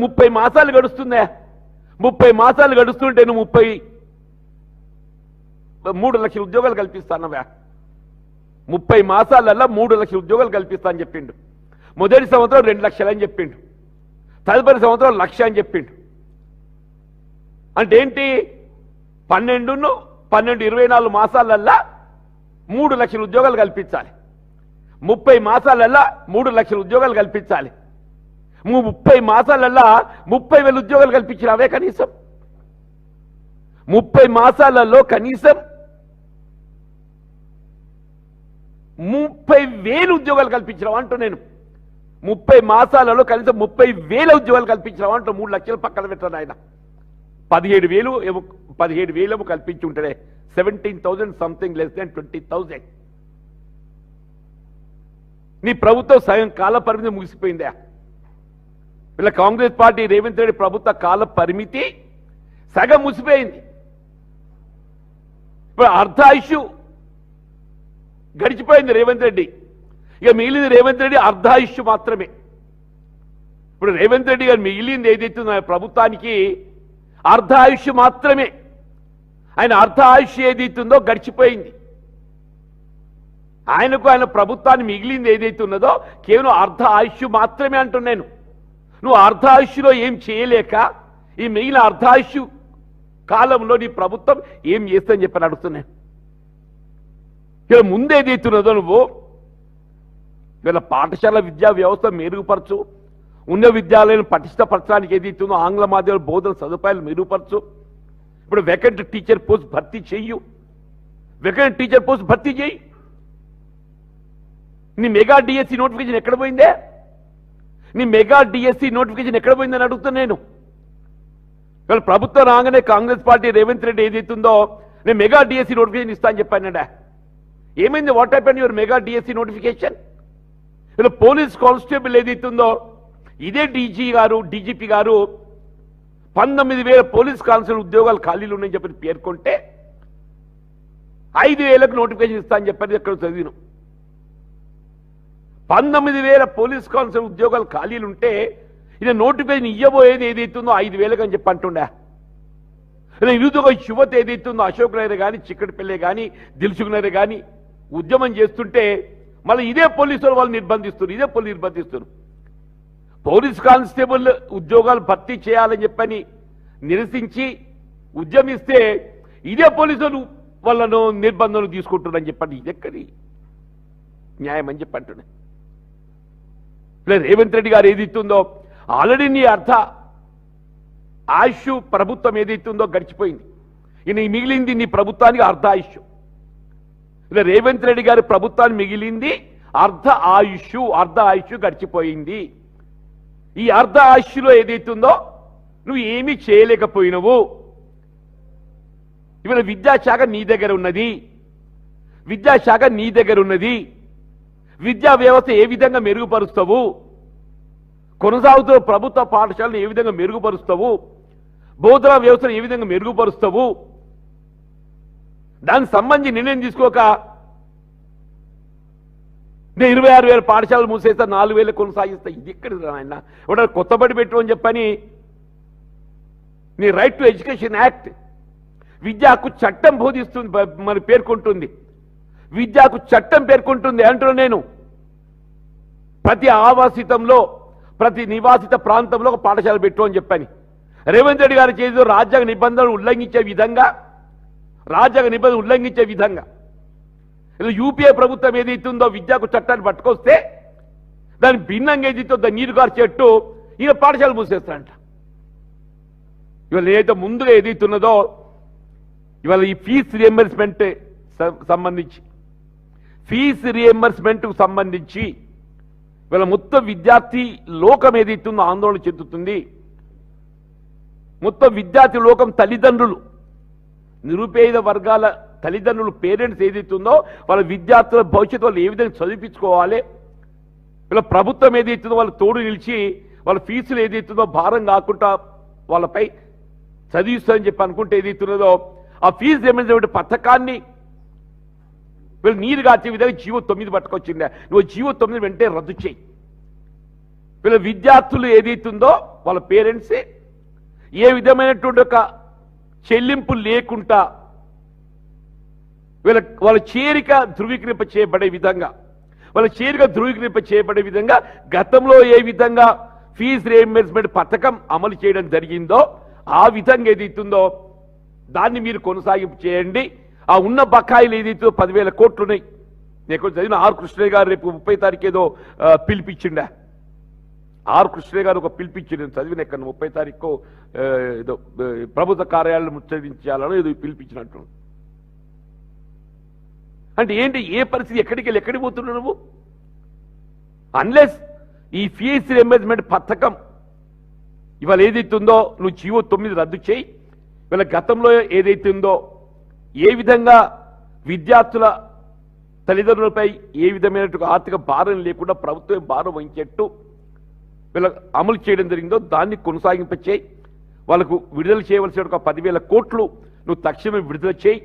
30 మాసాలు గడుస్తుందా? 30 మాసాలు గడుస్తుంటే నువ్వు 3 లక్షల ఉద్యోగాలు కల్పిస్తానవా? 30 మాసాలల్లా 3 లక్షల ఉద్యోగాలు కల్పిస్తా అని చెప్పిండు. మొదటి సంవత్సరం 2 లక్షలు అని చెప్పిండు, తదుపరి సంవత్సరం 1 లక్ష అని చెప్పిండు. అంటే ఏంటి? 12 24 మాసాలల్లా 3 లక్షల ఉద్యోగాలు కల్పించాలి. 30 మాసాలల్లా 3 లక్షల ఉద్యోగాలు కల్పించాలి. 30 మాసాలల్లా 30,000 ఉద్యోగాలు కల్పించినవే కనీసం. 30 మాసాలలో కనీసం 30,000 ఉద్యోగాలు కల్పించినావు అంటూ నేను. 30 మాసాలలో కనీసం 30,000 ఉద్యోగాలు కల్పించినావు అంటూ 3 లక్షలు పక్కన పెట్టాను ఆయన. 17,000 ఏమో కల్పించి ఉంటాడే. 17,000 సంథింగ్ లెస్ దాన్ 20,000. నీ ప్రభుత్వం సగం కాల పరిమితి ముగిసిపోయిందా? ఇలా కాంగ్రెస్ పార్టీ రేవంత్ రెడ్డి ప్రభుత్వ కాల పరిమితి సగం ముగిసిపోయింది. ఇప్పుడు అర్ధాయుషు గడిచిపోయింది రేవంత్ రెడ్డి. ఇక మిగిలింది రేవంత్ రెడ్డి అర్ధాయుషు మాత్రమే. ఇప్పుడు రేవంత్ రెడ్డి గారు మిగిలింది ఏదైతుందో ప్రభుత్వానికి అర్ధాయుషు మాత్రమే. ఆయన అర్ధాయుషు ఏదైతుందో గడిచిపోయింది. ఆయన ప్రభుత్వాన్ని మిగిలింది ఏదైతే ఉన్నదో కేవలం అర్ధ ఆయుష్ మాత్రమే అంటున్నాను. నువ్వు అర్ధ ఆయుష్లో ఏం చేయలేక ఈ మిగిలిన అర్ధాయుష్ కాలంలో నీ ప్రభుత్వం ఏం చేస్తుందని చెప్పని అడుగుతున్నాను. ఇలా ముందు ఏదైతున్నదో నువ్వు వీళ్ళ పాఠశాల విద్యా వ్యవస్థ మెరుగుపరచు, ఉన్న విద్యాలయాలను పటిష్టపరచడానికి ఏదైతుందో ఆంగ్ల మాధ్యమ బోధన సదుపాయాలు మెరుగుపరచు. ఇప్పుడు వేకెంట్ టీచర్ పోస్ట్ భర్తీ చెయ్యు, వేకెంట్ టీచర్ పోస్ట్ భర్తీ చేయి. నీ మెగా డిఎస్సి నోటిఫికేషన్ ఎక్కడ పోయిందే? నీ మెగా డిఎస్సి నోటిఫికేషన్ ఎక్కడ పోయిందని అడుగుతున్నా నేను. ఇవాళ ప్రభుత్వం రాగానే కాంగ్రెస్ పార్టీ రేవంత్ రెడ్డి ఏదైతుందో నేను మెగా డిఎస్సి నోటిఫికేషన్ ఇస్తా అని చెప్పానండి. ఏమైంది? What happened your mega DSC notification? ఇలా పోలీస్ కానిస్టేబుల్ ఏదైతుందో ఇదే డీజీపీ గారు 19,000 పోలీస్ కానిస్టేబుల్ ఉద్యోగాలు ఖాళీలు ఉన్నాయని చెప్పి పేర్కొంటే 5,000కు నోటిఫికేషన్ ఇస్తా అని చెప్పారు. ఎక్కడ చదివిను? 19,000 పోలీస్ కానిస్టేబుల్ ఉద్యోగాలు ఖాళీలుంటే ఇది నోటిఫికేషన్ ఇవ్వబోయేది ఏదైతుందో 5,000 అని చెప్పి అంటుండే. ఇలా నిరుద్యోగ యువత ఏదైతుందో అశోక్ నగర్ కానీ, చిక్కటిపల్లె కానీ, దిల్సుఖ్ నగర్ కానీ ఉద్యమం చేస్తుంటే మళ్ళీ ఇదే పోలీసులు వాళ్ళు నిర్బంధిస్తున్నారు. పోలీస్ కానిస్టేబుల్ ఉద్యోగాలు భర్తీ చేయాలని చెప్పని నిరసించి ఉద్యమిస్తే ఇదే పోలీసులు వాళ్ళను నిర్బంధనలు తీసుకుంటున్నారని చెప్పండి. ఇది ఎక్కడి న్యాయం అని చెప్పి అంటున్నాయి. రేవంత్ రెడ్డి గారు ఏదైతుందో ఆల్రెడీ నీ అర్ధ ఆయుష్ ప్రభుత్వం ఏదైతుందో గడిచిపోయింది. ఇక మిగిలింది నీ ప్రభుత్వానికి అర్ధ ఆయుష్. ఇలా రేవంత్ రెడ్డి గారి ప్రభుత్వాన్ని మిగిలింది అర్ధ ఆయుష్ గడిచిపోయింది. ఈ అర్ధ ఆయుష్లో ఏదైతుందో నువ్వు ఏమీ చేయలేకపోయినవు. ఇవాళ విద్యాశాఖ నీ దగ్గర ఉన్నది. విద్యా వ్యవస్థ ఏ విధంగా మెరుగుపరుస్తావు? కొనసాగుతున్న ప్రభుత్వ పాఠశాలను ఏ విధంగా మెరుగుపరుస్తావు? బోధనా వ్యవస్థను ఏ విధంగా మెరుగుపరుస్తావు? దానికి సంబంధించి నిర్ణయం తీసుకోక నేను 26,000 పాఠశాలలు మూసేస్తా, 4,000 కొనసాగిస్తా. ఇది ఎక్కడ ఆయన ఒక కొత్తబడి పెట్టు అని చెప్పని నీ రైట్ టు ఎడ్యుకేషన్ యాక్ట్ విద్యా హక్కు చట్టం బోధిస్తుంది, మరి పేర్కొంటుంది. విద్యా హక్కు చట్టం పేర్కొంటుంది అంటున్నా నేను. ప్రతి ఆవాసితంలో, ప్రతి నివాసిత ప్రాంతంలో ఒక పాఠశాల పెట్టు అని చెప్పని రేవంత్ రెడ్డి గారు చేసి రాజ్యాంగ నిబంధనలు ఉల్లంఘించే విధంగా ఇలా యూపీఏ ప్రభుత్వం ఏదైతుందో విద్యాకు చట్టాన్ని పట్టుకొస్తే దాని భిన్నంగా ఏదైతే దాన్ని నీరు గార్చేట్టు ఈయన పాఠశాల మూసేస్తారంట. ఇవాళ ఏదైతే ముందుగా ఏదైతున్నదో ఇవాళ ఈ ఫీజు రియంబర్స్మెంట్కు సంబంధించి ఇవాళ మొత్తం విద్యార్థి లోకం ఏదైతుందో ఆందోళన చెందుతుంది. మొత్తం విద్యార్థి లోకం తల్లిదండ్రులు, నిరుపేద వర్గాల తల్లిదండ్రులు, పేరెంట్స్ ఏదైతుందో వాళ్ళ విద్యార్థుల భవిష్యత్తు వాళ్ళు ఏ విధంగా చదివించుకోవాలి, ఇలా ప్రభుత్వం ఏదైతుందో వాళ్ళు తోడు నిలిచి వాళ్ళ ఫీజులు ఏదైతుందో భారం కాకుండా వాళ్ళపై చదివిస్తుందని చెప్పి అనుకుంటే ఏదైతున్నదో ఆ ఫీజు రియంబర్స్మెంట్ పథకాన్ని వీళ్ళు నీరు కాచే విధంగా జీవో 9 పట్టుకొచ్చిండే. నువ్వు జీవో 9 వెంటనే రద్దు చేయి. వీళ్ళ విద్యార్థులు ఏదైతుందో వాళ్ళ పేరెంట్సే ఏ విధమైనటువంటి ఒక చెల్లింపు లేకుండా వాళ్ళ చేరిక ధృవీకరింప చేయబడే విధంగా గతంలో ఏ విధంగా ఫీజు రీయింబర్స్మెంట్ పథకం అమలు చేయడం జరిగిందో ఆ విధంగా ఏదైతుందో దాన్ని మీరు కొనసాగింపు చేయండి. ఆ ఉన్న బకాయిలు ఏదైతే 10,000 కోట్లు ఉన్నాయి. నేను చదివిన ఆర్ కృష్ణయ్య గారు రేపు 30 తారీఖు ఏదో పిలిపించిండా. ఆర్ కృష్ణయ్య గారు ఒక పిలిపించిండు, నేను చదివిన ఎక్కడ 30 తారీఖు ఏదో ప్రభుత్వ కార్యాలయం ముచ్చరించాలని ఏదో పిలిపించినట్టు. అంటే ఏంటి, ఏ పరిస్థితి, ఎక్కడికి పోతున్నావు నువ్వు? అన్లెస్ ఈ ఫీజు రీయింబర్స్మెంట్ పథకం ఇవాళ ఏదైతే ఉందో నువ్వు జీవో 9 రద్దు చేయి. ఇవాళ గతంలో ఏదైతే ఉందో ఏ విధంగా విద్యార్థుల తల్లిదండ్రులపై ఏ విధమైన ఆర్థిక భారం లేకుండా ప్రభుత్వం భారం వహించేట్టు వీళ్ళ అమలు చేయడం జరిగిందో దాన్ని కొనసాగింప చేయి. వాళ్ళకు విడుదల చేయవలసిన 10,000 కోట్లు నువ్వు తక్షణమే విడుదల చేయి.